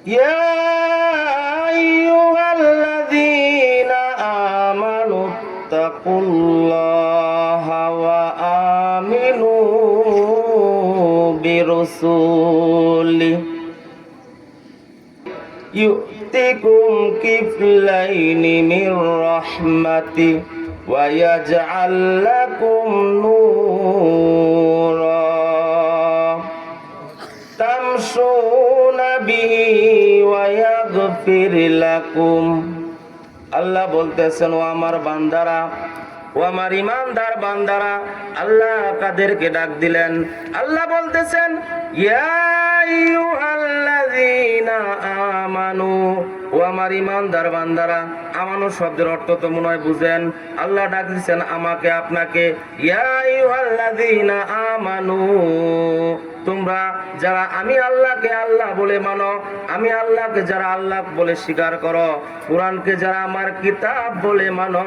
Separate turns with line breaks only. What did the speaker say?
ইয়া আইয়ুহাল্লাযীনা আমানু তাকুল্লাহা ওয়া আমিনু বিরাসূলি يؤتكم كفلين من رحمته ويجعل لكم نورا تمشون به ويغفر لكم আল্লাহ বলতেছেন, ও আমার বান্দারা, ও আমার ইমানদার বান্দারা। আল্লাহ কাদেরকে ডাক দিলেন? আল্লাহ বলতেছেন, ইয়া আইয়ুহাল্লাযীনা আমানু, ও আমার ইমানদার বান্দারা। আমানু শব্দের অর্থ তো মনে হয় বুঝেন। আল্লাহ ডাক দিচ্ছেন আমাকে, আপনাকে। ইয়া আইয়ুহাল্লাযীনা আমানু, তোমরা যারা আমি আল্লাহকে আল্লাহ বলে মানো, আমি আল্লাহকে যারা আল্লাহ বলে স্বীকার করো, কোরআনকে যারা আমার কিতাব বলে মানো,